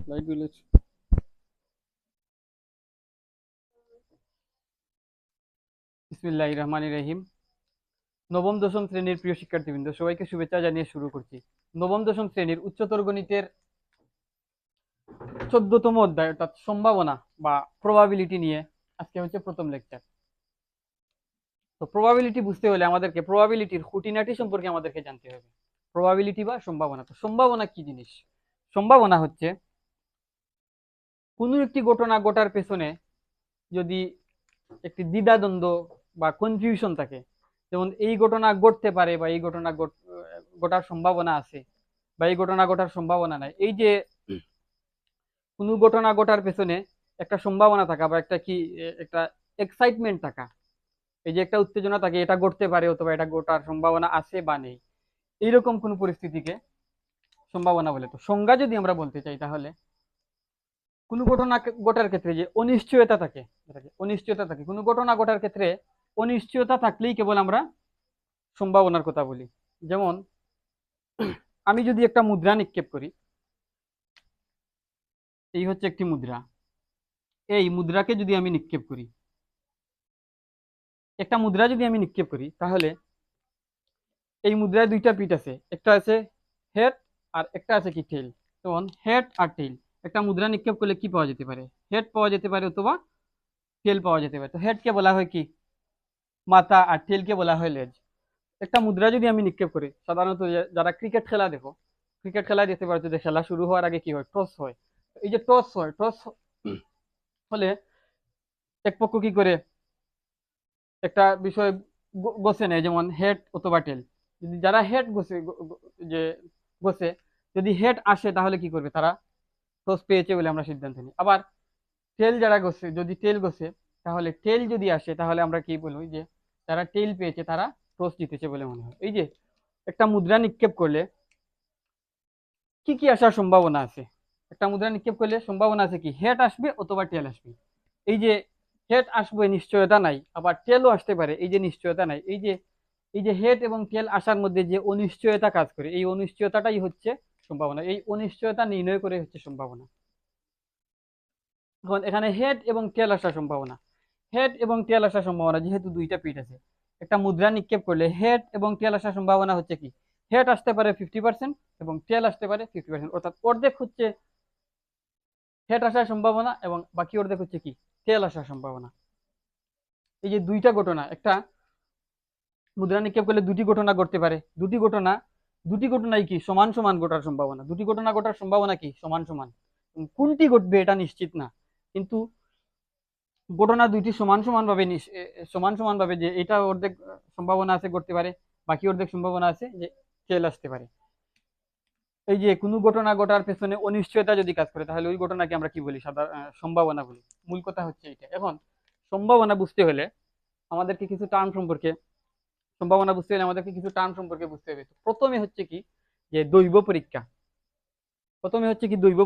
লাইটগুলো বিসমিল্লাহির রহমানির রহিম। নবম দশম শ্রেণীর প্রিয় শিক্ষার্থীবৃন্দ, সবাইকে শুভেচ্ছা জানিয়ে শুরু করছি। নবম দশম শ্রেণীর উচ্চতর গণিতের 14তম অধ্যায় অর্থাৎ সম্ভাবনা বা প্রবাবিলিটি নিয়ে আজকে হচ্ছে প্রথম লেকচার। তো প্রবাবিলিটি বুঝতে হলে আমাদেরকে প্রবাবিলিটির খুঁটিনাটি সম্পর্কে আমাদেরকে জানতে হবে। প্রবাবিলিটি বা সম্ভাবনা, তো সম্ভাবনা কি জিনিস? সম্ভাবনা হচ্ছে কোনো একটি ঘটনা ঘটার পেছনে যদি একটি দ্বিধাদ্বন্দ্ব বা কনফিউশন থাকে, যেমন এই ঘটনা ঘটতে পারে বা এই ঘটনা ঘটার সম্ভাবনা আছে বা এই ঘটনা ঘটার সম্ভাবনা নাই, এই যে কোনো ঘটনা ঘটার পেছনে একটা সম্ভাবনা থাকা বা একটা এক্সাইটমেন্ট থাকা, এই যে একটা উত্তেজনা থাকে, এটা ঘটতে পারে অথবা এটা ঘটার সম্ভাবনা আছে বা নেই, এইরকম কোন পরিস্থিতিকে সম্ভাবনা বলে। তো সংজ্ঞা যদি আমরা বলতে চাই তাহলে কোনো ঘটনা ঘটার ক্ষেত্রে যে অনিশ্চয়তা থাকে, কোনো ঘটনা ঘটার ক্ষেত্রে অনিশ্চয়তা থাকলেই কেবল আমরা সম্ভাবনার কথা বলি। যেমন আমি যদি একটা মুদ্রা নিক্ষেপ করি, এই হচ্ছে একটি মুদ্রা, এই মুদ্রাকে যদি আমি নিক্ষেপ করি, একটা মুদ্রা যদি আমি নিক্ষেপ করি তাহলে এই মুদ্রায় দুইটা পিঠ আছে, একটা আছে হেড আর একটা আছে কি টেল। যেমন হেড আর টেল, একটা মুদ্রা নিক্ষেপ করলে কি পাওয়া যেতে পারে? হেড পাওয়া যেতে পারে অথবা টেল পাওয়া যেতে পারে। তো হেডকে বলা হয় কি মাথা আর টেলকে বলা হয় লেজ। একটা মুদ্রা যদি আমি নিক্ষেপ করি, সাধারণত যারা ক্রিকেট খেলা দেখো, ক্রিকেট খেলায় দেখতে পাচ্ছ যে খেলা শুরু হওয়ার আগে কি হয়, টস হয়। এই যে টস হয়, টস হলে এক পক্ষ কি করে একটা বিষয় গোছে নেয়, যেমন হেড অথবা টেল। যদি যারা হেড গোছে যে গোছে, যদি হেড আসে তাহলে কি করবে, তারা টস পেয়েছে বলে আমরা সিদ্ধান্ত নিই। আবার টেল যারা গোছে, যদি টেল গোছে তাহলে টেল যদি আসে তাহলে আমরা কি বলবো, যে যারা টেল পেয়েছে তারা টস জিতেছে বলে মনে হয়। এই যে একটা মুদ্রা নিক্ষেপ করলে কি কি আসার সম্ভাবনা আছে? একটা মুদ্রা নিক্ষেপ করলে সম্ভাবনা আছে কি হেড আসবে অথবা টেল আসবে। এই যে হেড আসবে নিশ্চয়তা নাই, আবার টেলও আসতে পারে, এই যে নিশ্চয়তা নাই। এই যে হেড এবং টেল আসার মধ্যে যে অনিশ্চয়তা কাজ করে, এই অনিশ্চয়তাটাই হচ্ছে সম্ভাবনা। এই অনিশ্চয়তা নির্ণয় করে হচ্ছে সম্ভাবনা। এখন এখানে হেড এবং টেল আসার সম্ভাবনা, হেড এবং টেল আসার সম্ভাবনা, যেহেতু দুইটা পিঠ আছে, একটা মুদ্রা নিক্ষেপ করলে হেড এবং টেল আসার সম্ভাবনা হচ্ছে কি হেড আসতে পারে 50% এবং টেল আসতে পারে 50%, অর্থাৎ অর্ধেক হচ্ছে হেড আসার সম্ভাবনা এবং বাকি অর্ধেক হচ্ছে কি টেল আসার সম্ভাবনা। এই যে দুইটা ঘটনা, একটা মুদ্রা নিক্ষেপ করলে দুটি ঘটনা ঘটতে পারে, দুটি ঘটনাই কি সমান সমান ঘটার সম্ভাবনা, দুটি ঘটনা ঘটার সম্ভাবনা কি সমান সমান। কোনটি ঘটবে এটা নিশ্চিত না, কিন্তু ঘটনা দুইটি সমান সমান ভাবে যে এটা অর্ধেক সম্ভাবনা আছে ঘটতে পারে, বাকি অর্ধেক সম্ভাবনা আছে যে টেল আসতে পারে। এই যে কোনো ঘটনা ঘটার পেছনে অনিশ্চয়তা যদি কাজ করে তাহলে ওই ঘটনাকে আমরা কি বলি, সম্ভাবনা বলি। মূল কথা হচ্ছে এটা। এখন সম্ভাবনা বুঝতে হলে আমাদেরকে কিছু টার্ম সম্পর্কে সম্ভাবনা বুঝতে হলে আমাদেরকে কিছু টার্ম সম্পর্কে বুঝতে হবে। প্রথমে হচ্ছে কি যে দৈব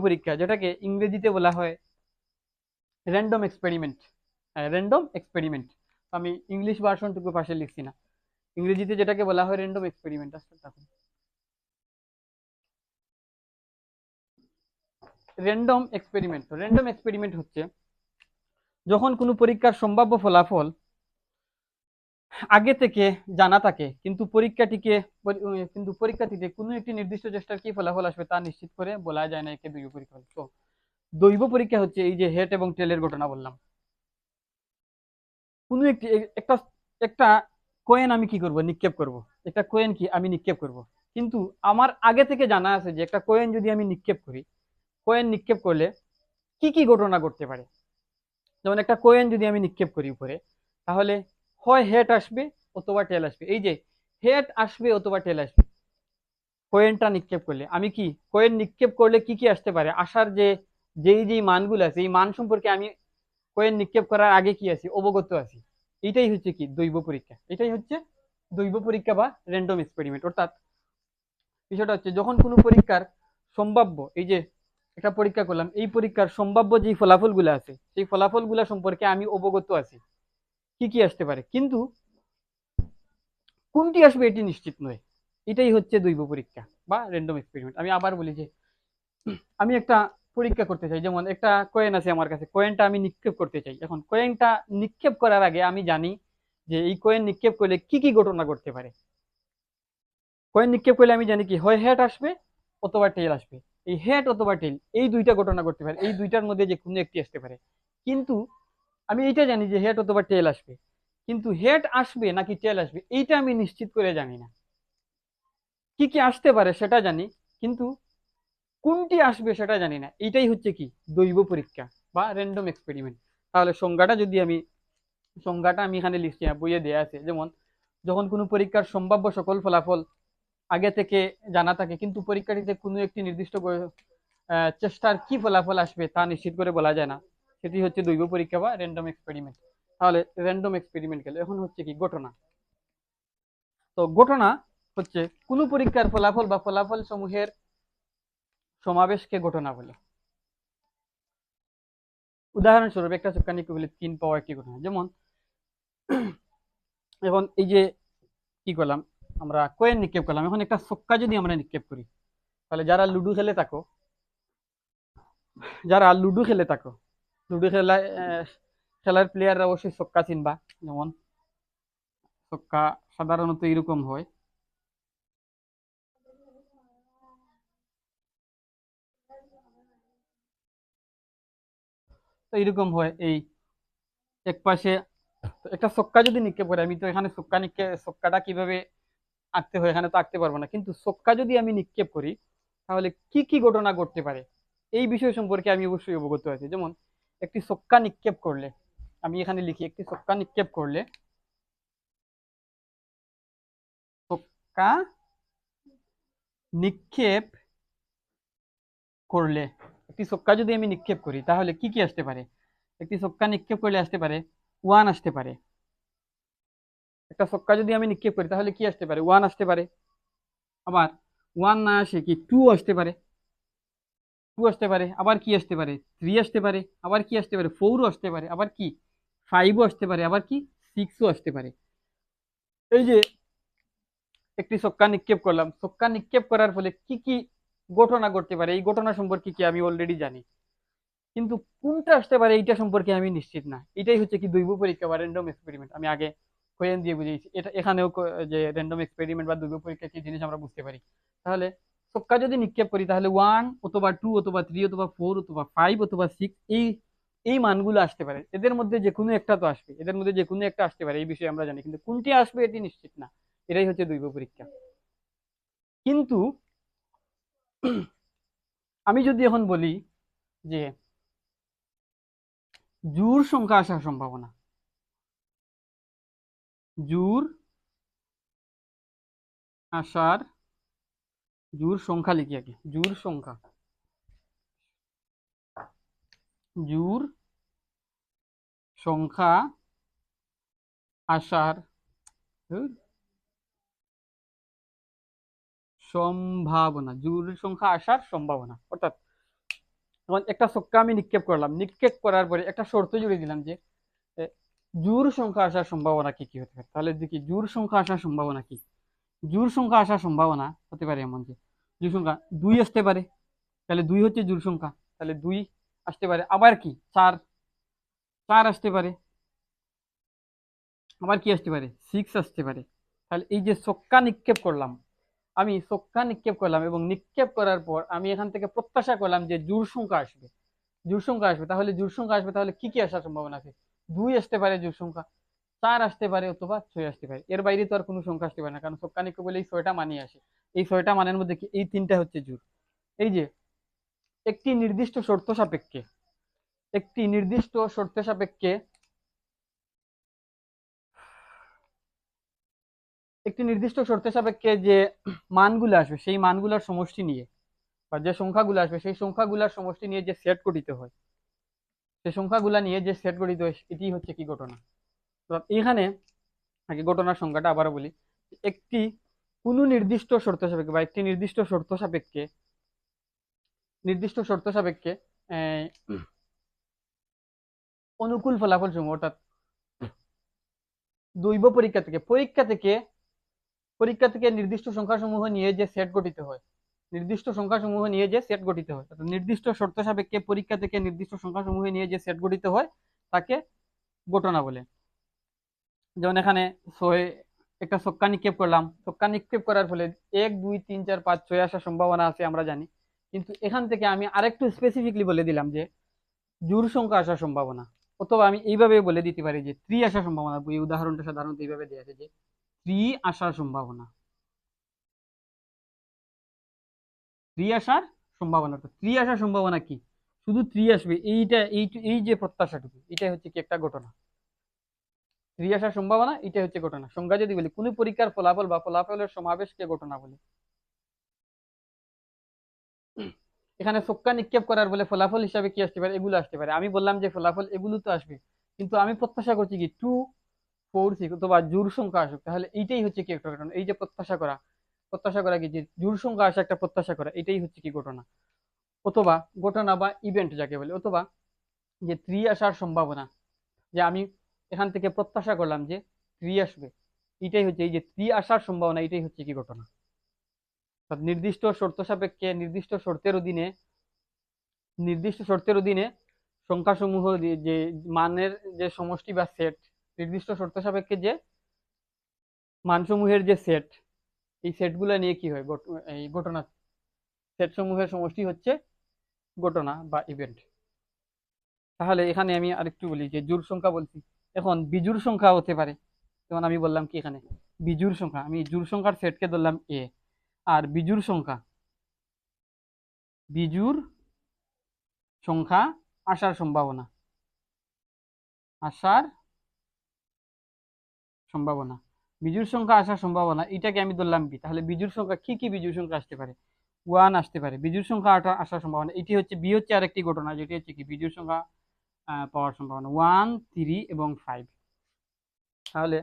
পরীক্ষা, যেটাকে ইংরেজিতে বলা হয় র্যান্ডম এক্সপেরিমেন্ট। র্যান্ডম এক্সপেরিমেন্ট, আমি ইংলিশ ভার্সনটুকু পাশে লিখছি না, ইংরেজিতে যেটাকে বলা হয় র্যান্ডম এক্সপেরিমেন্ট। র্যান্ডম এক্সপেরিমেন্ট হচ্ছে যখন কোনো পরীক্ষার সম্ভাব্য ফলাফল আগে থেকে জানা থাকে, কিন্তু পরীক্ষাটিতে কোনো একটি নির্দিষ্ট চেষ্টার কি ফলাফল আসবে তা নিশ্চিত করে বলা যায় না, একে দৈব পরীক্ষা বলে। তো দৈব পরীক্ষা হচ্ছে এই যে হেড এবং টেলের ঘটনা বললাম। কোনো একটি একটা একটা কয়েন আমি কি করব, নিক্ষেপ করব। একটা কয়েন কি আমি নিক্ষেপ করব, কিন্তু আমার আগে থেকে জানা আছে যে একটা কয়েন যদি আমি নিক্ষেপ করলে কি কি ঘটনা ঘটতে পারে। যেমন একটা কয়েন যদি আমি নিক্ষেপ করি উপরে, তাহলে হয় হেড আসবে অথবা টেল আসবে। এই যে হেড আসবে অথবা টেল আসবে, কয়েনটা নিক্ষেপ করলে আমি কি কয়েন নিক্ষেপ করলে কি কি আসতে পারে, আসার যেই মানগুলো আছে এই মান সম্পর্কে আমি কয়েন নিক্ষেপ করার আগে কি আছি, অবগত আছি। এটাই হচ্ছে কি দৈব পরীক্ষা, এটাই হচ্ছে দৈব পরীক্ষা বা র্যান্ডম এক্সপেরিমেন্ট। অর্থাৎ বিষয়টা হচ্ছে যখন কোনো পরীক্ষার সম্ভাব্য, এই যে একটা পরীক্ষা করলাম, এই পরীক্ষার সম্ভাব্য যে ফলাফলগুলো আছে সেই ফলাফলগুলো সম্পর্কে আমি অবগত আছি কি কি আসতে পারে, কিন্তু কোনটি আসবে এটি নিশ্চিত নয়। এটাই হচ্ছে দৈব পরীক্ষা বা র্যান্ডম এক্সপেরিমেন্ট। আমি আবার বলি যে আমি একটা পরীক্ষা করতে চাই, যেমন একটা কয়েন আছে আমার কাছে, কয়েনটা আমি নিক্ষেপ করতে চাই। এখন কয়েনটা নিক্ষেপ করার আগে আমি জানি যে এই কয়েন নিক্ষেপ করলে কি কি ঘটনা ঘটতে পারে। কয়েন নিক্ষেপ করলে আমি জানি কি হয় হেড আসবে অথবা টেল আসবে। এই হেড অথবা টেল এই দুইটা ঘটনা ঘটতে পারে, এই দুইটার মধ্যে যে কোনো একটি আসতে পারে। কিন্তু আমি এইটা জানি যে হেড অথবা টেল আসবে, কিন্তু হেড আসবে নাকি টেল আসবে এইটা আমি নিশ্চিত করে জানি না। কি কি আসতে পারে সেটা জানি, কিন্তু কোনটি আসবে সেটা জানি না। এইটাই হচ্ছে কি দৈব পরীক্ষা বা র্যান্ডম এক্সপেরিমেন্ট। তাহলে সংজ্ঞাটা আমি এখানে লিখছি, বইয়ে দেয়া আছে। যেমন যখন কোনো পরীক্ষার সম্ভাব্য সকল ফলাফল আগে থেকে জানা থাকে, কিন্তু পরীক্ষাটিতে কোনো একটি নির্দিষ্ট চেষ্টার কি ফলাফল আসবে তা নিশ্চিত করে বলা যায় না, সেটি হচ্ছে দৈব পরীক্ষা বা র্যান্ডম এক্সপেরিমেন্ট। তাহলে র্যান্ডম এক্সপেরিমেন্ট গেল, এখন হচ্ছে কি ঘটনা। তো ঘটনা হচ্ছে কোনো পরীক্ষার ফলাফল বা ফলাফল সমূহের সমাবেশকে ঘটনা বলে। উদাহরণস্বরূপ একটা চক্কা নিক্ষেপ বলে 3 পাওয়া একটি ঘটনা। যেমন এখন এই যে কি করলাম, আমরা কয়েন নিক্ষেপ করলাম, এখন একটা ছক্কা যদি আমরা নিক্ষেপ করি, তাহলে যারা লুডো খেলে থাকো, লুডো খেলার প্লেয়াররা অবশ্যই ছক্কা চিনবা। যেমন ছক্কা সাধারণত এরকম হয়, তো এরকম হয় এই এক পাশে একটা ছক্কা যদি নিক্ষেপ করে, আমি তো এখানে ছক্কাটা কিভাবে আঁকতে হয় এখানে তো আঁকতে পারবো না, কিন্তু ছক্কা যদি আমি নিক্ষেপ করি তাহলে কি কি ঘটনা ঘটতে পারে এই বিষয় সম্পর্কে আমি অবশ্যই অবগত আছি। যেমন একটি ছক্কা নিক্ষেপ করলে, আমি এখানে লিখি, একটি ছক্কা নিক্ষেপ করলে, ছক্কা নিক্ষেপ করলে একটি ছক্কা যদি আমি নিক্ষেপ করি তাহলে কি কি আসতে পারে। একটি ছক্কা নিক্ষেপ করলে আসতে পারে 1 আসতে পারে। একটা ছক্কা যদি আমি নিক্ষেপ করি তাহলে কি আসতে পারে, 1 আসতে পারে। আবার 1 না আসে কি 2 আসতে পারে, 2 আসতে পারে। আবার কি আসতে পারে 3 আসতে পারে। আবার কি আসতে পারে 4ও আসতে পারে। আবার কি 5ও আসতে পারে। আবার কি 6ও আসতে পারে। এই যে একটি ছক্কা নিক্ষেপ করলাম, ছক্কা নিক্ষেপ করার ফলে কি কি ঘটনা ঘটতে পারে এই ঘটনা সম্পর্কে কি আমি অলরেডি জানি, কিন্তু কোনটা আসতে পারে এইটা সম্পর্কে আমি নিশ্চিত না। এটাই হচ্ছে কি দৈব পরীক্ষা বা র্যান্ডম এক্সপেরিমেন্ট। আমি আগে কোয়েন দিয়ে বুঝিয়েছি, এটা এখানেও যে র্যান্ডম এক্সপেরিমেন্ট বা দৈব পরীক্ষা কি জিনিস আমরা বুঝতে পারি। তাহলে ছক্কা যদি নিক্ষেপ করি তাহলে 1 অথবা 2 অথবা 3 অথবা 4 অথবা 5 অথবা 6 এই এই মানগুলো আসতে পারে। এদের মধ্যে যে কোনো একটা তো আসবে, এদের মধ্যে যে কোনো একটা আসতে পারে এই বিষয়ে আমরা জানি, কিন্তু কোনটি আসবে এটি নিশ্চিত না। এটাই হচ্ছে দৈব পরীক্ষা। কিন্তু আমি যদি এখন বলি যে জোড় সংখ্যা আসার সম্ভাবনা, জোড় আসার, জোড় সংখ্যা লিখি আগে, জোড় সংখ্যা, জোড় সংখ্যা আসার সম্ভাবনা, জোড় সংখ্যা আসার সম্ভাবনা। অর্থাৎ যেমন একটা ছক্কা আমি নিক্ষেপ করলাম, নিক্ষেপ করার পরে একটা শর্ত জুড়ে দিলাম যে এ, জোড় সংখ্যা আসার সম্ভাবনা কি কি হতে পারে। তাহলে দেখি জোড় সংখ্যা আসার সম্ভাবনা কি। জোড় সংখ্যা আসার সম্ভাবনা হতে পারে এমন যে জোড় সংখ্যা 2 আসতে পারে, তাহলে 2 হচ্ছে জোড় সংখ্যা, তাহলে 2 আসতে পারে। আবার কি 4 4 আসতে পারে। আবার কি আসতে পারে 6 আসতে পারে। তাহলে এই যে ছক্কা নিক্ষেপ করলাম, আমি ছক্কা নিক্ষেপ করলাম এবং নিক্ষেপ করার পর আমি এখান থেকে প্রত্যাশা করলাম যে জোড় সংখ্যা আসবে, জোড় সংখ্যা আসবে। তাহলে জোড় সংখ্যা আসবে, তাহলে কি কি আসার সম্ভাবনা আছে, 2 আসতে পারে জোড় সংখ্যা, 4 আসতে পারে অথবা 6 আসতে পারে। এর বাইরে তো আর কোনো সংখ্যা আসতে পারে না, কারণ ছক্কা নিক্ষেপ বলে এই 6টা মানই আসে। এই 6টা মানের মধ্যে কি এই 3টা হচ্ছে জোড়। এই যে একটি নির্দিষ্ট শর্ত সাপেক্ষে, একটি নির্দিষ্ট শর্ত সাপেক্ষে, একটি নির্দিষ্ট শর্ত সাপেক্ষে যে মানগুলো আসবে সেই মানগুলোর সমষ্টি নিয়ে, বা যে সংখ্যাগুলো আসবে সেই সংখ্যাগুলোর সমষ্টি নিয়ে যে সেট গঠিত হয়, সেই সংখ্যাগুলা নিয়ে যে সেট গঠিত হয় এটি হচ্ছে কি ঘটনা। তো এখানে আগে ঘটনার সংখ্যাটা আবারও বলি, একটি কোনো নির্দিষ্ট শর্ত সাপেক্ষে বা একটি নির্দিষ্ট শর্ত সাপেক্ষে আহ, অনুকূল ফলাফল সমূহ, অর্থাৎ দৈব পরীক্ষা থেকে নির্দিষ্ট সংখ্যা সমূহ নিয়ে যে সেট গঠিত হয়, নির্দিষ্ট সংখ্যাসমূহ নিয়ে যে সেট গঠিত হয়, অর্থাৎ নির্দিষ্ট শর্ত সাপেক্ষে পরীক্ষা থেকে নির্দিষ্ট সংখ্যাসমূহ নিয়ে যে সেট গঠিত হয় তাকে ঘটনা বলে। যেমন এখানে ছয় একটা ছক্কা নিক্ষেপ করলাম, ছক্কা নিক্ষেপ করার ফলে 1 2 3 4 5 6 আসার সম্ভাবনা আছে আমরা জানি, কিন্তু এখান থেকে আমি আরেকটু স্পেসিফিকলি বলে দিলাম যে জোড় সংখ্যা আসার সম্ভাবনা, অথবা আমি এইভাবে বলে দিতে পারি যে 3 আসার সম্ভাবনা। এই উদাহরণটা সাধারণত এইভাবে দেওয়া আছে যে 3 আসার সম্ভাবনা, 3 আসার সম্ভাবনা। তো 3 আসার সম্ভাবনা কি? শুধু 3 আসবে এইটা, এই যে প্রত্যাশাটুকু, এটাই হচ্ছে কি একটা ঘটনা। 3 আসার সম্ভাবনা, এটাই হচ্ছে ঘটনা। সংজ্ঞা যদি বলি, কোন পরীক্ষার ফলাফল বা ফলাফলের সমাবেশকে ঘটনা বলে। এখানে ছক্কা নিক্ষেপ করার বলে ফলাফল হিসাবে কি আসতে পারে? এগুলো আসতে পারে। আমি বললাম যে ফলাফল এগুলো তো আসবে, কিন্তু আমি প্রত্যাশা করছি কি 2 4 6 অথবা জোড় সংখ্যা আসুক, তাহলে এইটাই হচ্ছে কি একটা ঘটনা। এই যে প্রত্যাশা করা, প্রত্যাশা করা কি যে জোড় সংখ্যা আসা একটা প্রত্যাশা করা, এটাই হচ্ছে কি ঘটনা। অথবা ঘটনা বা ইভেন্ট যাকে বলে। অথবা যে 3 আসার সম্ভাবনা, যে আমি এখান থেকে প্রত্যাশা করলাম যে 3 আসবে, এটাই হচ্ছে এই যে 3 আসার সম্ভাবনা, এটাই হচ্ছে কি ঘটনা। নির্দিষ্ট শর্ত সাপেক্ষে নির্দিষ্ট শর্তের অধীনে সংখ্যাসমূহ যে মানের যে সমষ্টি বা সেট, নির্দিষ্ট শর্ত সাপেক্ষে যে মানসমূহের যে সেট, এই সেটগুলো নিয়ে কি হয়? এই ঘটনা, সেট সমূহের সমষ্টি হচ্ছে ঘটনা বা ইভেন্ট। তাহলে এখানে আমি আরেকটু বলি যে জোড় সংখ্যা বলছি, এখন বিজোড় সংখ্যা হতে পারে। যেমন আমি বললাম কি এখানে বিজোড় সংখ্যা, আমি জোড় সংখ্যার সেটকে ধরলাম এ, আর বিজোড় সংখ্যা আসার সম্ভাবনা, আসার সম্ভাবনা বিজোড় সংখ্যা আসার সম্ভাবনা, এটাকে আমি ধরলাম বি। তাহলে বিজোড় সংখ্যা কি কি বিজোড় সংখ্যা আসতে পারে? 1 আসতে পারে বিজোড় সংখ্যা আসার সম্ভাবনা। এটি হচ্ছে বি, হচ্ছে আরেকটি ঘটনা যেটি হচ্ছে কি বিজোড় সংখ্যা পাওয়ার সম্ভাবনা 1 3 এবং 5। তাহলে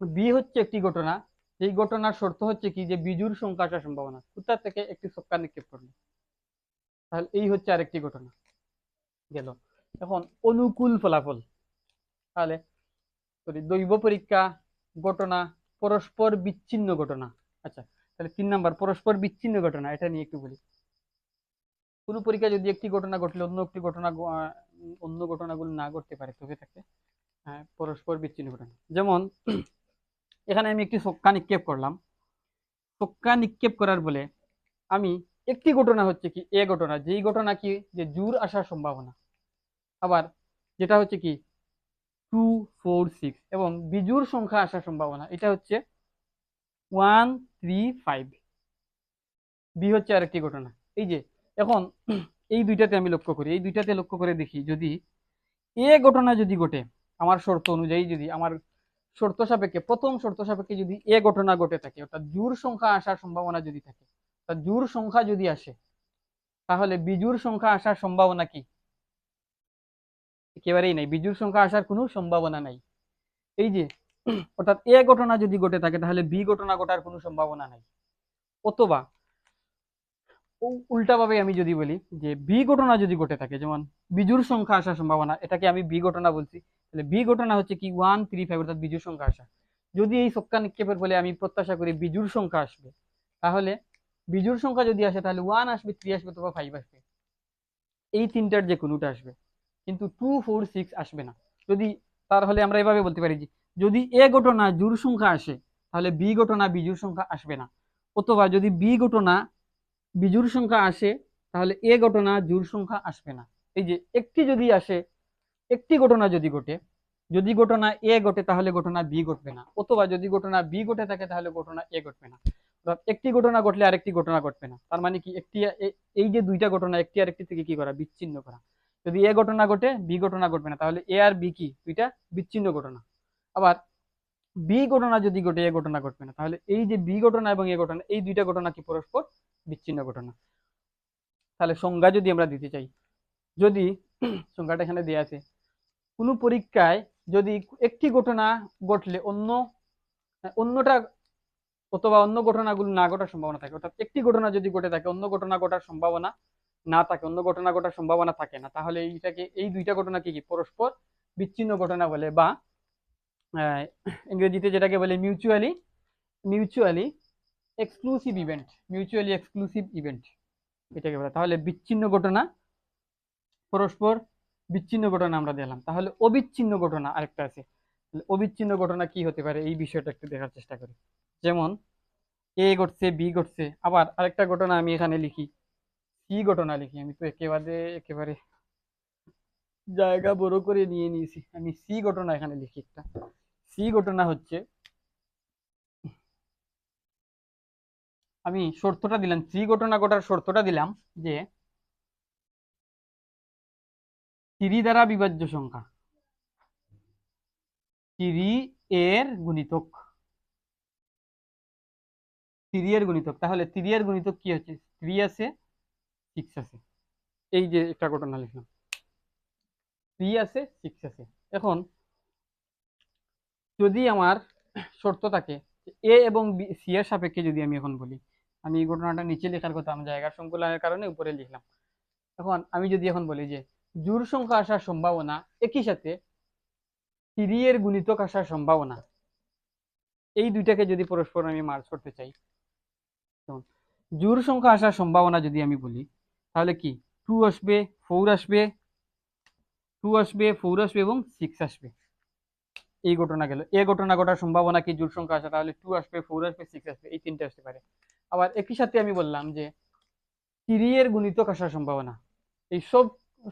বি হচ্ছে একটি ঘটনা, এই ঘটনার শর্ত হচ্ছে কি যে বিজোড় সংখ্যা আসার সম্ভাবনা, কোথা থেকে একটি ছক্কা নিক্ষেপ করবে। তাহলে এই হচ্ছে আরেকটি ঘটনা গেল। এখন অনুকূল ফলাফল, তাহলে দৈব পরীক্ষা ঘটনা, পরস্পর বিচ্ছিন্ন ঘটনা। আচ্ছা, তাহলে 3 নাম্বার পরস্পর বিচ্ছিন্ন ঘটনা, এটা নিয়ে একটু বলি। কোন পরীক্ষা যদি একটি ঘটনা ঘটলে অন্য একটি ঘটনা অন্য ঘটনাগুলো না ঘটতে পারে, তবে থাকে পরস্পর বিচ্ছিন্ন ঘটনা। যেমন এখানে আমি একটি ছক্কা নিক্ষেপ করলাম, ছক্কা নিক্ষেপ করার বলে আমি একটি ঘটনা হচ্ছে কি এ ঘটনা, যেই ঘটনা কি যে জোড় আসার সম্ভাবনা, আবার যেটা হচ্ছে কি 2 4 6, এবং বিজোড় সংখ্যা আসার সম্ভাবনা, এটা হচ্ছে 1 3 5। বি হচ্ছে আরেকটি ঘটনা। এই যে এখন এই দুইটাতে আমি লক্ষ্য করি, এই দুইটাতে লক্ষ্য করে দেখি যদি এ ঘটনা যদি ঘটে, আমার শর্ত অনুযায়ী, যদি আমার শর্ত সাপেক্ষে, প্রথম শর্ত সাপেক্ষে যদি এ ঘটনা ঘটে থাকে, অর্থাৎ জোড় সংখ্যা আসার সম্ভাবনা যদি থাকে, অর্থাৎ জোড় সংখ্যা যদি আসে, তাহলে বিজোড় সংখ্যা আসার সম্ভাবনা কি? একেবারেই নাই, বিজোড় সংখ্যা আসার কোনো সম্ভাবনা নাই। এই যে অর্থাৎ এ ঘটনা যদি ঘটে থাকে, তাহলে বি ঘটনা ঘটার কোনো সম্ভাবনা নাই। অথবা উল্টাভাবে আমি যদি বলি যে বি ঘটনা যদি ঘটে থাকে, যেমন বিজোড় সংখ্যা আসার সম্ভাবনা, এটাকে আমি বি ঘটনা বলছি। তাহলে বি ঘটনা হচ্ছে কি 1 3 5, অর্থাৎ বিজোড় সংখ্যা আসা। যদি এই ছক্কা নিক্ষেপের ফলে আমি প্রত্যাশা করি বিজোড় সংখ্যা আসবে, তাহলে বিজোড় সংখ্যা যদি আসে তাহলে 1 আসবে, 3 আসবে অথবা 5 আসবে, এই তিনটার যে কোনোটা আসবে, কিন্তু 2 4 6 আসবে না। যদি তাহলে আমরা এভাবে বলতে পারি যে যদি এ ঘটনা জোড় সংখ্যা আসে, তাহলে বি ঘটনা বিজোড় সংখ্যা আসবে না। অথবা যদি বি ঘটনা বিজোড় সংখ্যা আসে, তাহলে এ ঘটনা জোড় সংখ্যা আসবে না। এই যে একটি যদি আসে, একটি ঘটনা যদি ঘটে, যদি ঘটনা এ ঘটে তাহলে ঘটনা বি ঘটবে না, অথবা যদি ঘটনা বি ঘটে থাকে তাহলে ঘটনা এ ঘটবে না। একটি ঘটনা ঘটলে আরেকটি ঘটনা ঘটবে না, তার মানে কি একটি এই যে দুইটা ঘটনা একটি আরেকটি থেকে কি করা? বিচ্ছিন্ন করা। যদি এ ঘটনা ঘটে বি ঘটনা ঘটবে না, তাহলে এ আর বি কি দুইটা বিচ্ছিন্ন ঘটনা। আবার বি ঘটনা যদি ঘটে এ ঘটনা ঘটবে না, তাহলে এই যে বি ঘটনা এবং এ ঘটনা, এই দুইটা ঘটনা কি পরস্পর বিচ্ছিন্ন ঘটনা। তাহলে সংজ্ঞা যদি আমরা দিতে চাই, যদি সংজ্ঞাটা এখানে দেওয়া আছে, কোন পরীক্ষায় যদি একটি ঘটনা ঘটলে অন্যটা অথবা অন্য ঘটনাগুলো না ঘটার সম্ভাবনা থাকে, অর্থাৎ একটি ঘটনা যদি ঘটে থাকে অন্য ঘটনা ঘটার সম্ভাবনা না থাকে, অন্য ঘটনা ঘটার সম্ভাবনা থাকে না, তাহলে এইটাকে, এই দুইটা ঘটনাকে কি পরস্পর বিচ্ছিন্ন ঘটনা বলে, বা ইংরেজিতে যেটাকে বলে mutually exclusive event, mutually exclusive event এটাকে বলে। তাহলে বিচ্ছিন্ন ঘটনা, পরস্পর বিচ্ছিন্ন ঘটনা আমরা দিলাম। তাহলে অবিচ্ছিন্ন ঘটনা আরেকটা আছে। অবিচ্ছিন্ন ঘটনা কি হতে পারে এই বিষয়টা একটু দেখার চেষ্টা করি। যেমন এ ঘটছে, বি ঘটছে, আবার আরেকটা ঘটনা আমি এখানে লিখি, সি ঘটনা লিখি। আমি তো একেবারে জায়গা বড় করে নিয়ে নিয়েছি। আমি সি ঘটনা এখানে লিখি একটা। সি ঘটনা হচ্ছে, আমি শর্তটা দিলাম, সি ঘটনা ঘটার শর্তটা দিলাম যে 3 দ্বারা বিভাজ্য সংখ্যা, 3 এর গুণিতক, 3 এর গুণিতক। তাহলে 3 এর গুণিতক কি হচ্ছে, 3 আছে, 6 আছে। এই যে একটা ঘটনা লিখলাম, 3 আছে, 6 আছে। এখন যদি আমার শর্ত থাকে এ এবং সি এর সাপেক্ষে, যদি আমি এখন বলি, আমি এই ঘটনাটা নিচে লেখার কথা, আমি জায়গার সংকুলনের কারণে উপরে লিখলাম। এখন আমি যদি এখন বলি যে জোড় সংখ্যা আসার সম্ভাবনা, একই সাথে 3 এর গুণিতক আসার সম্ভাবনা, এই দুইটাকে যদি পরস্পর আমি মার্জ করতে চাই, জোড় সংখ্যা আসার সম্ভাবনা যদি আমি বলি, তাহলে কি 2 আসবে, 4 আসবে, 2 আসবে, 4 আসবে এবং 6 আসবে। এই ঘটনা গেল। এ ঘটনা ঘটার সম্ভাবনা কি জোড় সংখ্যা আসা, তাহলে 2 আসবে, 4 আসবে, 6 আসবে, এই তিনটে আসতে পারে। আবার একই সাথে আমি বললাম যে 3 এর গুণিতক আসার সম্ভাবনা, এই সব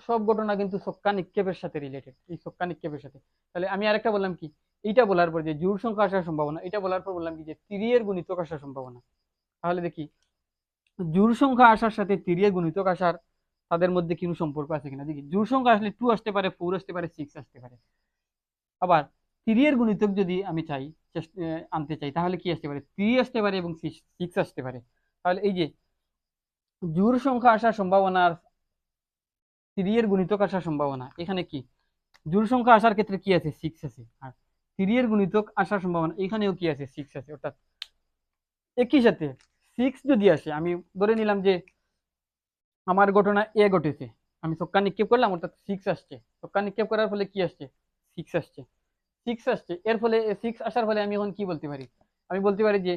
সব ঘটনা কিন্তু ছক্কা নিক্ষেপের সাথে রিলেটেড, এই ছক্কা নিক্ষেপের সাথে। তাহলে আমি আরেকটা বললাম কি, এইটা বলার পর যে জোড় সংখ্যা আসার সম্ভাবনা, এটা বলার পর বললাম কি যে 3 এর গুণিতক আসার সম্ভাবনা। তাহলে দেখি জোড় সংখ্যা আসার সাথে 3 এর গুণিতক আসার, তাদের মধ্যে কোনো সম্পর্ক আছে কিনা দেখি। জোড় সংখ্যা আসলে 2 আসতে পারে, 4 আসতে পারে, 6 আসতে পারে। আবার 3 এর গুণিতক যদি আমি চাই, আনতে চাই, তাহলে কি আসতে পারে, 3 আসতে পারে এবং 6 আসতে পারে। তাহলে এই যে জোড় সংখ্যা আসার সম্ভাবনা আর 3 এর গুণিতক আসার সম্ভাবনা, এখানে কি জোড় সংখ্যা আসার ক্ষেত্রে কি আছে, 6 আছে। আর 3 এর গুণিতক আসার সম্ভাবনা এখানেও কি আছে, 6 আছে। অর্থাৎ একই সাথে 6 যদি আসে, আমি ধরে নিলাম যে আমার ঘটনা এ ঘটেছে, আমি ছক্কা নিক্ষেপ করলাম, অর্থাৎ 6 আসছে। ছক্কা নিক্ষেপ করার ফলে কি আসছে, 6 আসছে। 6 আসছে, এর ফলে 6 আসার ফলে আমি এখন কি বলতে পারি, আমি বলতে পারি যে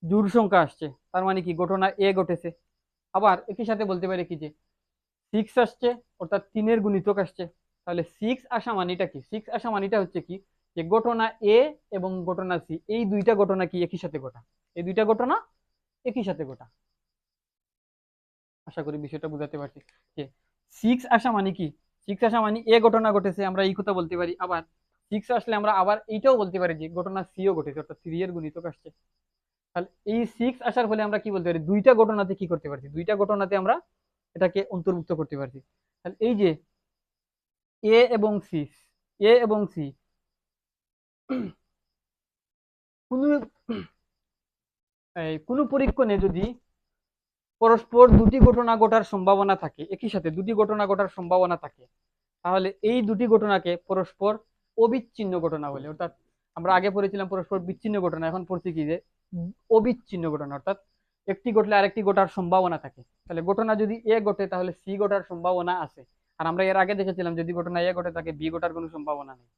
জোড় সংখ্যা আসছে, তার মানে কি ঘটনা এ ঘটেছে। আবার একই সাথে বলতে পারি কি যে 6 আসছে, অর্থাৎ 3 এর গুণিতক আসছে। তাহলে 6 আসা মানেটা কি, 6 আসা মানেটা হচ্ছে কি যে ঘটনা এ এবং ঘটনা সি, এই দুইটা ঘটনা কি একই সাথে ঘটা, এই দুইটা ঘটনা একই সাথে ঘটা। আশা করি বিষয়টা বুঝাতে পারছি যে 6 আসা মানে কি, 6 আসা মানে এ ঘটনা ঘটেছে, আমরা এই কথা বলতে পারি। আবার 6 আসলে আমরা আবার এইটাও বলতে পারি যে ঘটনা সিও ঘটেছে, অর্থাৎ 3 এর গুণিতক আসছে। তাহলে এই 6 আসার ফলে আমরা কি বলতে পারি, দুইটা ঘটনাতে কি করতে পারছি, দুইটা ঘটনাতে আমরা এটাকে অন্তর্ভুক্ত করতে পারছি। তাহলে এই যে এ এবং সি, এ এবং সি কোনো কোনো পরীক্ষণে যদি পরস্পর দুটি ঘটনা ঘটার সম্ভাবনা থাকে, একই সাথে দুটি ঘটনা ঘটার সম্ভাবনা থাকে, তাহলে এই দুটি ঘটনাকে পরস্পর অবিচ্ছিন্ন ঘটনা বলে। অর্থাৎ আমরা আগে পড়েছিলাম পরস্পর বিচ্ছিন্ন ঘটনা, এখন পড়ছি কি যে অবিচ্ছিন্ন ঘটনা। অর্থাৎ একটি ঘটলে আরেকটি ঘটার সম্ভাবনা থাকে। তাহলে ঘটনা যদি এ ঘটে তাহলে সি ঘটার সম্ভাবনা আছে। আর আমরা এর আগে দেখেছিলাম যদি ঘটনা এ ঘটে থাকে বি ঘটার কোনো সম্ভাবনা নেই।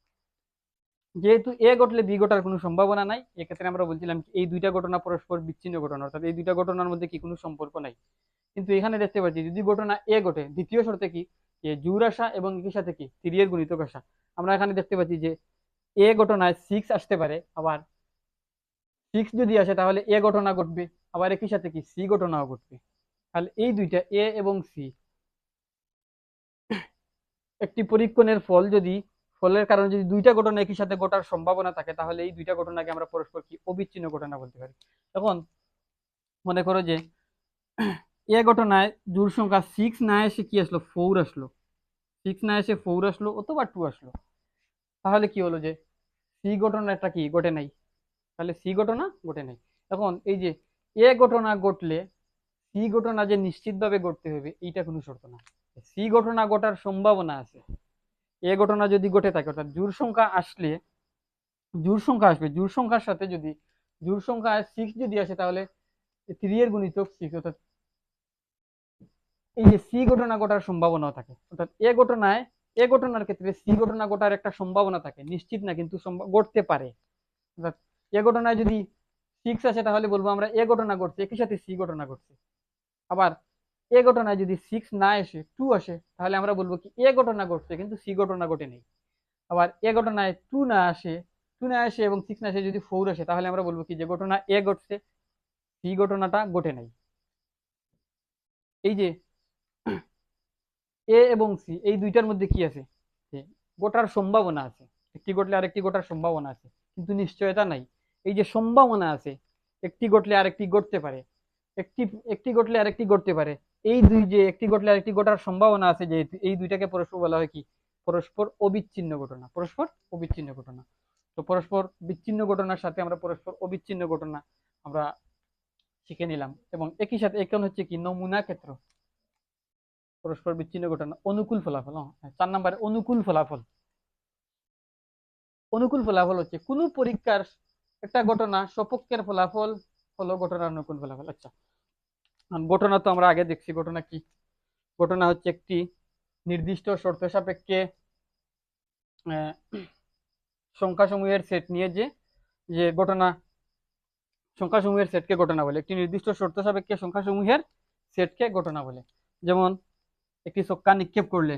যেহেতু এ ঘটলে বি ঘটার কোনো সম্ভাবনা নাই, এক্ষেত্রে আমরা বলছিলাম এই দুইটা ঘটনা পরস্পর বিচ্ছিন্ন ঘটনা, অর্থাৎ এই দুইটা ঘটনার মধ্যে কি কোনো সম্পর্ক নাই। কিন্তু এখানে দেখতে পাচ্ছি যদি ঘটনা এ ঘটে, দ্বিতীয় শর্তে কি যে জোড় আসা এবং একই সাথে কি 3 এর গুণিতক আসা, আমরা এখানে দেখতে পাচ্ছি যে এ ঘটনায় 6 আসতে পারে। আবার 6 যদি আসে তাহলে এ ঘটনা ঘটবে, আবার একই সাথে কি সি ঘটনাও ঘটবে। তাহলে এই দুইটা এ এবং সি একটি পরীক্ষণের ফল, যদি ফলের কারণে যদি দুইটা ঘটনা একই সাথে ঘটার সম্ভাবনা থাকে, তাহলে এই দুইটা ঘটনাকে আমরা পরস্পর কি অবিচ্ছিন্ন ঘটনা বলতে পারি। এখন মনে করো যে এ ঘটনায় জোড় সংখ্যা 6 না এসে কি আসলো, 4 আসলো, 6 না এসে 4 আসলো অথবা 2 আসলো, তাহলে কি হলো যে সি ঘটনাটা কি ঘটে নাই, তাহলে সি ঘটনা ঘটে নাই। এখন এই যে এ ঘটনা ঘটলে সি ঘটনা যে নিশ্চিতভাবে ঘটতে হবে এইটা কোনো শর্ত না, সি ঘটনা ঘটার সম্ভাবনা আছে। এ ঘটনা যদি ঘটে থাকে, অর্থাৎ জোড় সংখ্যা আসলে জোড় সংখ্যা আসবে, জোড় সংখ্যার সাথে যদি জোড় সংখ্যা 6 যদি আসে তাহলে 3 এর গুণিতক 6, অর্থাৎ এই যে সি ঘটনা ঘটার সম্ভাবনাও থাকে। অর্থাৎ এ ঘটনার ক্ষেত্রে সি ঘটনা ঘটার একটা সম্ভাবনা থাকে, নিশ্চিত না কিন্তু ঘটতে পারে। অর্থাৎ এ ঘটনায় যদি সিক্স আসে তাহলে বলবো আমরা এ ঘটনা ঘটছে, একই সাথে সি ঘটনা ঘটছে। আবার এ ঘটনায় যদি সিক্স না এসে টু আসে তাহলে আমরা বলবো কি এ ঘটনা ঘটছে কিন্তু সি ঘটনা ঘটে নেই। আবার এ ঘটনায় টু না আসে এবং সিক্স না আসে যদি ফোর আসে তাহলে আমরা বলবো কি যে ঘটনা এ ঘটছে, সি ঘটনাটা ঘটে নাই। এই যে এ এবং সি এই দুইটার মধ্যে কি আছে, যে গোটার সম্ভাবনা আছে, একটি ঘটলে আরেকটি ঘটার সম্ভাবনা আছে কিন্তু নিশ্চয়তা নাই। এই যে সম্ভাবনা আছে, একটি ঘটলে আরেকটি ঘটতে পারে, একটি একটি ঘটলে আরেকটি ঘটতে পারে, এই দুই যে একটি ঘটলে আরেকটি ঘটার সম্ভাবনা আছে, যে এই দুইটাকে পরস্পর বলা হয় কি পরস্পর অবিচ্ছিন্ন ঘটনা, পরস্পর অবিচ্ছিন্ন ঘটনা। তো পরস্পর বিচ্ছিন্ন ঘটনার সাথে আমরা পরস্পর অবিচ্ছিন্ন ঘটনা আমরা শিখে নিলাম। এবং একই সাথে এখন হচ্ছে কি নমুনা ক্ষেত্র, পরস্পর বিচ্ছিন্ন ঘটনা, অনুকূল ফলাফল। হ্যাঁ, 4 নম্বরে অনুকূল ফলাফল। অনুকূল ফলাফল হচ্ছে কোন পরীক্ষার একটা ঘটনা সপক্ষের ফলাফল হলো ঘটনার অনুকূল ফলাফল। আচ্ছা, ঘটনা তো আমরা আগে দেখছি, ঘটনা কি? ঘটনা হচ্ছে একটি নির্দিষ্ট শর্ত সাপেক্ষে সংখ্যাসমূহের সেট নিয়ে যে যে ঘটনা, সংখ্যাসমূহের সেটকে ঘটনা বলে। একটি নির্দিষ্ট শর্ত সাপেক্ষে সংখ্যাসমূহের সেটকে ঘটনা বলে। যেমন একটি ছক্কা নিক্ষেপ করলে,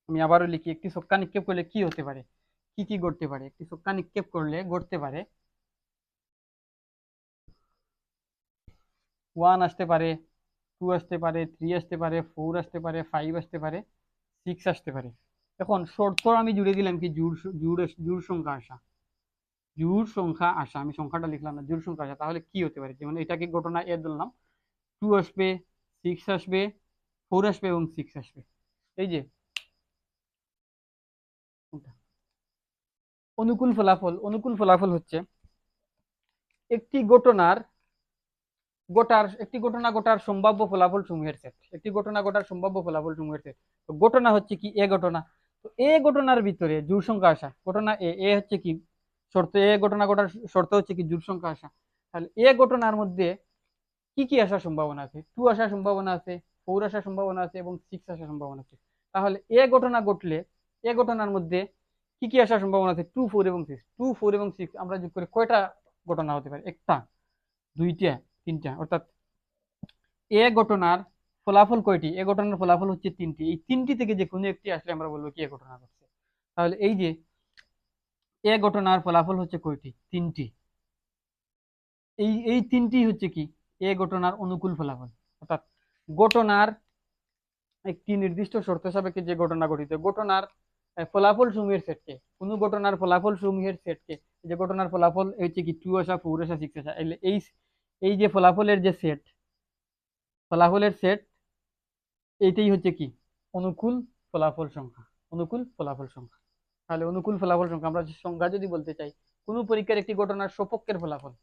আমি আবারও লিখি, একটি ছক্কা নিক্ষেপ করলে কি হতে পারে, কি কি ঘটতে পারে? একটি ছক্কা নিক্ষেপ করলে ঘটতে পারে ওয়ান আসতে পারে, টু আসতে পারে, থ্রি আসতে পারে, ফোর আসতে পারে, ফাইভ আসতে পারে, সিক্স আসতে পারে। এখন শর্ত আমি জুড়ে দিলাম কি জোড় সংখ্যা আসা, জোড় সংখ্যা আসা, আমি সংখ্যাটা লিখলাম না, জোড় সংখ্যা আসা। তাহলে কি হতে পারে? যেমন এটাকে ঘটনা এ ধরলাম, টু আসবে, সিক্স আসবে, ফোর আসবে এবং সিক্স আসবে। এই যে অনুকূল ফলাফল, অনুকূল ফলাফল হচ্ছে একটি ঘটনার একটি ঘটনা ঘটার সম্ভাব্য ফলাফল সমূহের সেট, একটি ঘটনা ঘটার সম্ভাব্য ফলাফল সমূহের সেট। তো ঘটনা হচ্ছে কি এ ঘটনা, তো এ ঘটনার ভিতরে জোড় সংখ্যা আসা, ঘটনা এ হচ্ছে কি শর্ত, এ ঘটনা ঘটার শর্ত হচ্ছে কি জোড় সংখ্যা আসা। তাহলে এ ঘটনার মধ্যে কি কি আসার সম্ভাবনা আছে? টু আসার সম্ভাবনা আছে, ফোর আসার সম্ভাবনা আছে এবং সিক্স আসার সম্ভাবনা আছে। তাহলে এ ঘটনা ঘটলে এ ঘটনার মধ্যে কি কি আসার সম্ভাবনা আছে? টু, ফোর এবং সিক্স। টু, ফোর এবং সিক্স আমরা যোগ করে কয়টা ঘটনা হতে পারে? একটা, দুইটা, তিনটা। অর্থাৎ এ ঘটনার ফলাফল কয়টি? এ ঘটনার ফলাফল হচ্ছে তিনটি। এই তিনটি থেকে যে কোনো একটি আসলে আমরা বলবো কি এ ঘটনা ঘটছে। তাহলে এই যে এ ঘটনার ফলাফল হচ্ছে কয়টি? তিনটি। এই এই তিনটি হচ্ছে কি এ ঘটনার অনুকূল ফলাফল। অর্থাৎ ঘটনার একটি নির্দিষ্ট শর্ত সাপেক্ষে যে ঘটনা ঘটিত, ঘটনার ফলাফল সমূহের সেটকে, কোন ঘটনার ফলাফল সমূহের সেটকে, যে ঘটনার ফলাফল হচ্ছে কি টু আসা, ফোর আসা, সিক্স আসা, এই এই যে ফলাফলের যে সেট, ফলাফলের সেট, এইটাই হচ্ছে কি অনুকূল ফলাফল সংখ্যা, অনুকূল ফলাফল সংখ্যা। তাহলে অনুকূল ফলাফল সংখ্যা আমরা সংখ্যা যদি বলতে চাই কোন পরীক্ষার একটি ঘটনার সপক্ষের ফলাফল,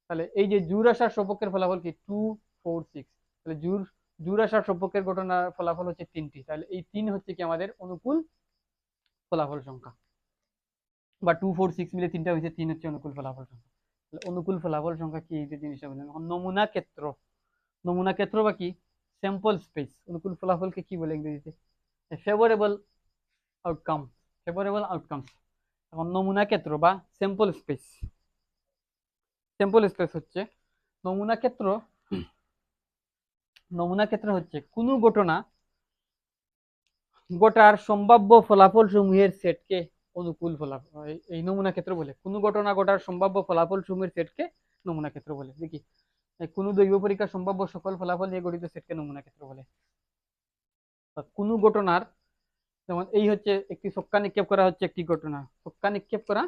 তাহলে এই যে জোড় আসার সপক্ষের ফলাফল কি টু, ফোর, সিক্স। তাহলে জোড় আসার সপক্ষের ঘটনার ফলাফল হচ্ছে তিনটি। তাহলে এই তিন হচ্ছে কি আমাদের অনুকূল ফলাফল সংখ্যা, বা টু, ফোর, সিক্স মিলে তিনটা হয়েছে, তিন হচ্ছে অনুকূল ফলাফল সংখ্যা। তাহলে অনুকূল ফলাফল সংখ্যা কি, এই যে জিনিসটা বললাম। এখন নমুনা ক্ষেত্র, নমুনা ক্ষেত্র বা কি স্যাম্পল স্পেস, অনুকূল ফলাফলকে কি বলে ইংরেজিতে? Favourable outcome, favourable outcomes. এখন নমুনা ক্ষেত্র বা স্যাম্পল স্পেস, স্যাম্পল স্পেস হচ্ছে নমুনা ক্ষেত্র। নমুনা ক্ষেত্র হচ্ছে কোনো ঘটনা ঘটার সম্ভাব্য ফলাফল সমূহের সেটকে অনুকূল ফলাফল, এই নমুনা ক্ষেত্র বলে। কোনো ঘটনা ঘটার সম্ভাব্য ফলাফল সমূহের সেটকে নমুনা ক্ষেত্র বলে। দেখি, কোনো দৈব পরীক্ষার সম্ভাব্য সকল ফলাফল নিয়ে গঠিত সেটকে নমুনা ক্ষেত্র বলে। কোনো ঘটনার, যেমন এই হচ্ছে একটি ছক্কা নিক্ষেপ করা হচ্ছে একটি ঘটনা, ছক্কা নিক্ষেপ করা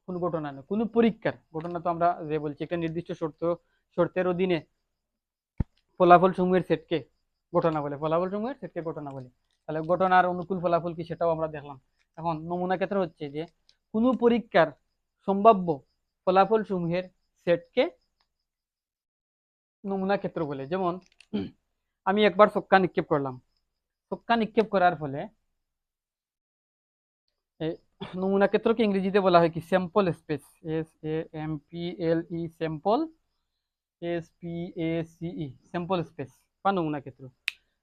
কোন ঘটনা নয়, কোন পরীক্ষার ঘটনা। তো আমরা যে বলছি একটা নির্দিষ্ট শর্তের অধীনে ফলাফল সমূহের সেটকে ঘটনা বলে, ফলাফল সমূহের সেটকে ঘটনা বলে। তাহলে ঘটনার অনুকূল ফলাফল কি সেটাও আমরা দেখলাম। এখন নমুনা ক্ষেত্র হচ্ছে যে কোন পরীক্ষার সম্ভাব্য ফলাফল সমূহের সেটকে নমুনা ক্ষেত্র বলে। যেমন আমি একবার ছক্কা নিক্ষেপ করলাম, ছক্কা নিক্ষেপ করার ফলে নমুনা ক্ষেত্রকে ইংরেজিতে বলা হয় কি sample space, SAMPLE, sample, SPACE, sample space বা নমুনা ক্ষেত্র।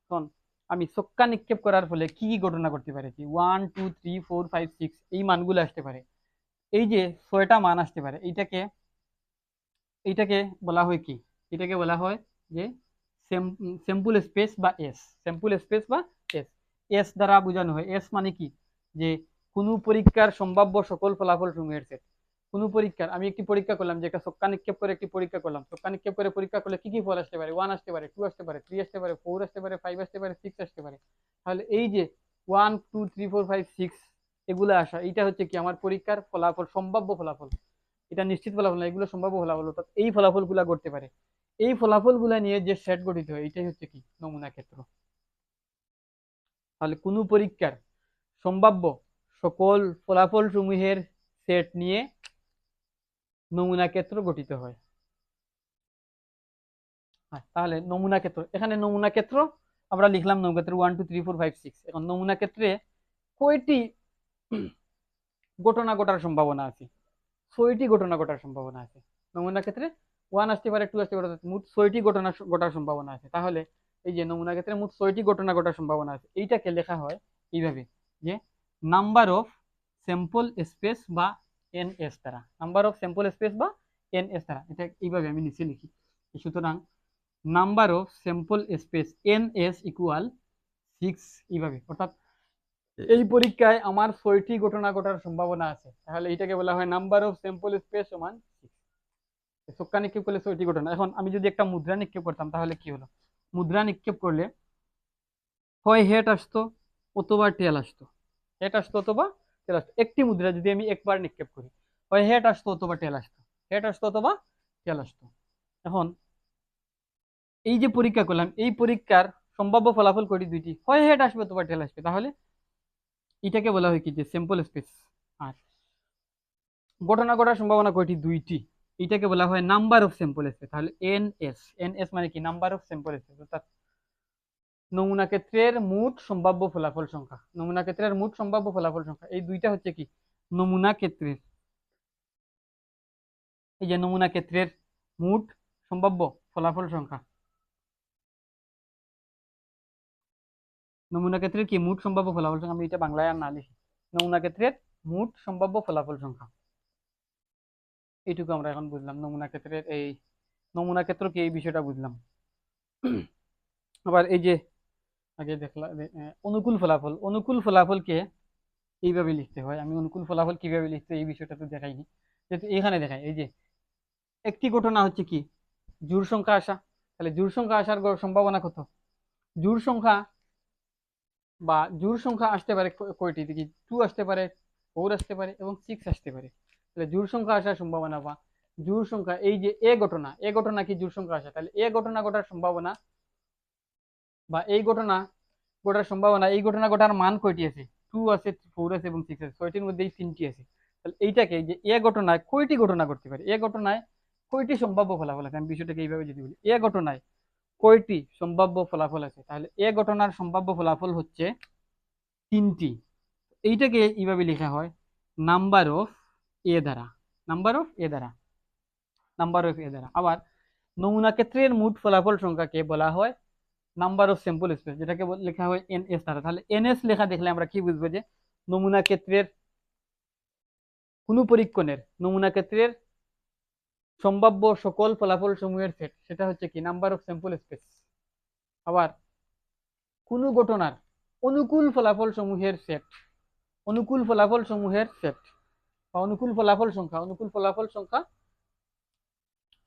এখন আমি ছক্কা নিক্ষেপ করার ফলে কি কি ঘটনা ঘটতে পারে? কি one, two, three, four, five, six এই মানগুলো আসতে পারে। এই যে 6টা মান আসতে পারে, এইটাকে বলা হয় কি, এটাকে বলা হয় যে স্যাম্পল স্পেস বা এস, স্যাম্পল স্পেস বা এস। এস দ্বারা বোঝানো হয়, এস মানে কি, যে কোনো পরীক্ষার সম্ভাব্য সকল ফলাফল সমূহের সেট। কোনো পরীক্ষার, আমি একটি পরীক্ষা করলাম, যে একটা ছক্কা নিক্ষেপ করে একটি পরীক্ষা করলাম, ছক্কা নিক্ষেপ করে পরীক্ষা করলে কি কি ফল আসতে পারে, 1 আসতে পারে, 2 আসতে পারে, 3 আসতে পারে, 4 আসতে পারে, 5 আসতে পারে, 6 আসতে পারে। তাহলে এই যে 1 2 3 4 5 6 এগুলো আসা, এটা হচ্ছে কি আমার পরীক্ষার ফলাফল, সম্ভাব্য ফলাফল। এটা নিশ্চিত ফলাফল না, এগুলো সম্ভাব্য ফলাফল, অর্থাৎ এই ফলাফল গুলা করতে পারে। এই ফলাফল গুলা নিয়ে যে সেট গঠিত হয়, এটাই হচ্ছে কি নমুনা ক্ষেত্র। তাহলে কোনো পরীক্ষার সম্ভাব্য সকল ফলাফল সমূহের সেট নিয়ে নমুনা ক্ষেত্র গঠিত হয়। তাহলে নমুনা ক্ষেত্র, এখানে নমুনা ক্ষেত্র আমরা লিখলাম, নমুনা ক্ষেত্র 1 2 3 4 5 6। এখন নমুনা ক্ষেত্রে কয়টি ঘটনা ঘটার সম্ভাবনা আছে? 6টি ঘটনা ঘটার সম্ভাবনা আছে। নমুনা ক্ষেত্রে 1 আসতে পারে, 2 আসতে পারে, মোট 6টি ঘটনা ঘটার সম্ভাবনা আছে। তাহলে এই যে নমুনা ক্ষেত্রে মোট 6টি ঘটনা ঘটার সম্ভাবনা আছে, এইটাকে লেখা হয় এইভাবে, যে নাম্বার অফ স্যাম্পল স্পেস বা এনএস দ্বারা, নাম্বার অফ স্যাম্পল স্পেস বা এনএস দ্বারা, এটা এইভাবে আমি নিচে লিখি। সুতরাং number of sample space NS equal 6, এইভাবে। অর্থাৎ এই পরীক্ষায় আমার 6টি ঘটনা ঘটার সম্ভাবনা আছে, তাহলে এইটাকে বলা হয় নাম্বার অফ স্যাম্পল স্পেস সমান 6। ছক্কা নিক্ষেপ করলে 6টি ঘটনা। এখন আমি যদি একটা মুদ্রা নিক্ষেপ করতাম, তাহলে কি হলো, মুদ্রা নিক্ষেপ করলে হয় হেড আসতো অথবা টেল আসতো, হেড আসতো অথবা টেল আসতো। একটি মুদ্রা যদি আমি একবার নিক্ষেপ করি, হয় হেড আসতো অথবা টেল আসতো, হেড আসতো অথবা টেল আসতো। এখন এই যে পরীক্ষা করলাম, এই পরীক্ষার সম্ভাব্য ফলাফল কয়টি? 2টি, হয় হেড আসবে অথবা টেল আসবে। তাহলে এটাকে বলা হয় কি, যে স্যাম্পল স্পেস। আর ঘটনা ঘটার সম্ভাবনা কয়টি? 2টি, এটাকে বলা হয় নাম্বার অফ স্যাম্পল স্পেস। তাহলে এনএস, এনএস মানে কি, নাম্বার অফ স্যাম্পল স্পেস, অর্থাৎ নমুনা ক্ষেত্রের মোট সম্ভাব্য ফলাফল সংখ্যা। নমুনা ক্ষেত্রের মোট সম্ভাব্য ফলাফল সংখ্যা, এই দুইটা হচ্ছে কি নমুনা ক্ষেত্রের, এই যে নমুনা ক্ষেত্রের মোট সম্ভাব্য ফলাফল সংখ্যা। নমুনা ক্ষেত্রের কি মোট সম্ভাব্য ফলাফল সংখ্যা, আমি এটা বাংলায় আর না লিখি, নমুনা ক্ষেত্রের মোট সম্ভাব্য ফলাফল সংখ্যা। এইটুকু আমরা এখন বুঝলাম, নমুনা ক্ষেত্রের এই নমুনা ক্ষেত্র কি, এই বিষয়টা বুঝলাম। আবার এই যে আগে দেখলাম অনুকূল ফলাফল, অনুকূল ফলাফলকে এইভাবে লিখতে হয়। আমি অনুকূল ফলাফল কিভাবে লিখতে এই বিষয়টা তো দেখাইনি, যেহেতু এখানে দেখাই। এই যে একটি ঘটনা হচ্ছে কি জোড় সংখ্যা আসা, তাহলে জোড় সংখ্যা আসার সম্ভাবনা কত? জোড় সংখ্যা বা জোড় সংখ্যা আসতে পারে কয়টি? দেখি, 2 আসতে পারে, 4 আসতে পারে এবং 6 আসতে পারে। তাহলে জোড় সংখ্যা আসার সম্ভাবনা বা জোড় সংখ্যা, এই যে এ ঘটনা, এ ঘটনা কি জোড় সংখ্যা আসা, তাহলে এ ঘটনা ঘটার সম্ভাবনা বা এই ঘটনা ঘটার সম্ভাবনা, এই ঘটনা ঘটার মান কয়টি আছে? 2 আছে, 4 আছে এবং 6 আছে, 6টির মধ্যে এই 3টি আছে। তাহলে এইটাকে, যে এ ঘটনায় কয়টি ঘটনা ঘটতে পারে, এ ঘটনায় কয়টি সম্ভাব্য ফলাফল আছে, আমি বিষয়টাকে এইভাবে যদি বলি, এ ঘটনায় কয়টি সম্ভাব্য ফলাফল আছে, তাহলে এ ঘটনার সম্ভাব্য ফলাফল হচ্ছে 3টি। এইটাকে এইভাবে লেখা হয় নাম্বার অফ এ দ্বারা, নাম্বার অফ এ দ্বারা, নাম্বার অফ এ দ্বারা। আবার নমুনা ক্ষেত্রের মোট ফলাফল সংখ্যাকে বলা হয় নাম্বার অফ স্যাম্পল স্পেস, যেটাকে লেখা হয় এনএস দ্বারা। তাহলে এনএস লেখা দেখলে আমরা কি বুঝবো, যে নমুনা ক্ষেত্রের কোন পরীক্ষণের নমুনা ক্ষেত্রের সম্ভাব্য সকল ফলাফল সমূহের সেট, সেটা হচ্ছে কি নাম্বার অফ স্যাম্পল স্পেস। আবার কোন ঘটনার অনুকূল ফলাফল সমূহের সেট, অনুকূল ফলাফল সমূহের সেট বা অনুকূল ফলাফল সংখ্যা, অনুকূল ফলাফল সংখ্যা,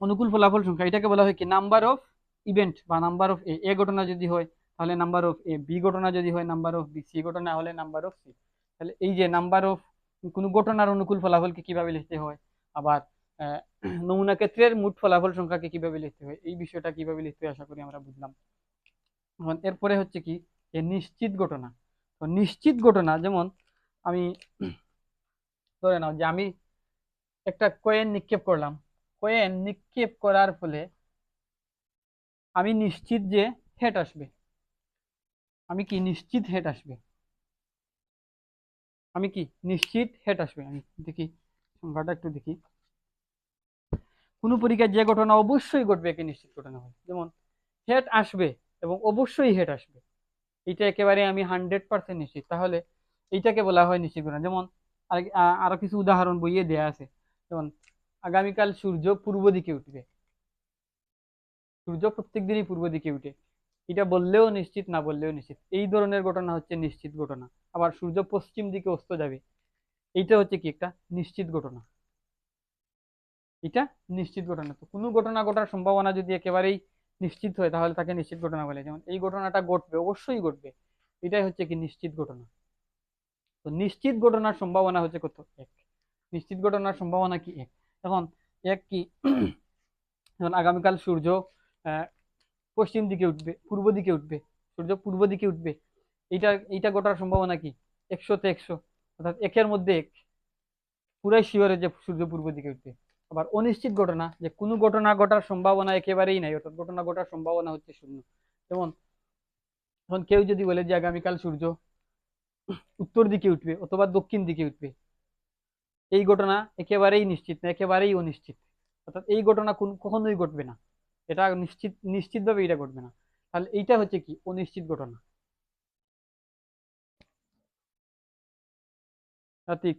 অনুকূল ফলাফল সংখ্যা, এটাকে বলা হয় কি নাম্বার অফ ইভেন্ট বা নাম্বার অফ এ ঘটনা যদি হয় তাহলে নাম্বার অফ এ, বি ঘটনা যদি হয় নাম্বার অফ বি, সি ঘটনা হলে নাম্বার অফ সি। তাহলে এই যে নাম্বার অফ কোন ঘটনার অনুকূল ফলাফলকে কিভাবে লিখতে হয়, আবার নমুনা ক্ষেত্রের মোট ফলাফল সংখ্যাকে কিভাবে লিখতে হয়, এই বিষয়টা কিভাবে লিখতে হয় আশা করি আমরা বুঝলাম। এরপরে হচ্ছে কি যে নিশ্চিত ঘটনা। তো নিশ্চিত ঘটনা যেমন আমি ধরে নাও যে আমি একটা কয়েন নিক্ষেপ করলাম, কয়েন নিক্ষেপ করার ফলে আমি নিশ্চিত যে হেড আসবে, আমি কি নিশ্চিত হেড আসবে, আমি কি নিশ্চিত হেড আসবে। আমি দেখি সংখ্যাটা একটু দেখি, কোন পরীক্ষায় যে ঘটনা অবশ্যই ঘটবে একে নিশ্চিত ঘটনা হয়। যেমন হেড আসবে এবং অবশ্যই হেড আসবে, এটা একেবারে আমি 100% নিশ্চিত, তাহলে এইটাকে বলা হয় নিশ্চিত ঘটনা। যেমন আরো কিছু উদাহরণ বইয়ে দেয়া আছে। যেমন আগামীকাল সূর্য পূর্ব দিকে উঠবে, সূর্য প্রত্যেক দিনই পূর্ব দিকে উঠে, এটা বললেও নিশ্চিত, না বললেও নিশ্চিত, এই ধরনের ঘটনা হচ্ছে নিশ্চিত ঘটনা। আবার সূর্য পশ্চিম দিকে অস্ত যাবে, এইটা হচ্ছে কি একটা নিশ্চিত ঘটনা। এটা নিশ্চিত ঘটনা। তো কোনো ঘটনা ঘটার সম্ভাবনা যদি একেবারেই নিশ্চিত হয় তাহলে তাকে নিশ্চিত ঘটনা বলে। যেমন এই ঘটনাটা ঘটবে, অবশ্যই ঘটবে, এটাই হচ্ছে কি নিশ্চিত ঘটনা। তো নিশ্চিত ঘটনার সম্ভাবনা হচ্ছে কত? এক। নিশ্চিত ঘটনার সম্ভাবনা কি? এক। এখন এক কি যেমন আগামীকাল সূর্য আহ, পশ্চিম দিকে উঠবে, পূর্ব দিকে উঠবে, সূর্য পূর্ব দিকে উঠবে, এইটা এইটা ঘটার সম্ভাবনা কি? 100-তে 100, অর্থাৎ একের মধ্যে এক, পুরাই শিওরে যে সূর্য পূর্ব দিকে উঠবে। আবার অনিশ্চিত ঘটনা, যে কোনো ঘটনা ঘটার সম্ভাবনা একেবারেই নাই, অর্থাৎ ঘটনা ঘটার সম্ভাবনা হচ্ছে শূন্য। যেমন এখন কেউ যদি বলে যে আগামীকাল সূর্য উত্তর দিকে উঠবে অথবা দক্ষিণ দিকে উঠবে, এই ঘটনা একেবারেই নিশ্চিত না, একেবারেই অনিশ্চিত, অর্থাৎ এই ঘটনা কখনোই ঘটবে না, এটা নিশ্চিতভাবে এটা ঘটবে না। তাহলে এইটা হচ্ছে কি অনিশ্চিত ঘটনা। ঠিক।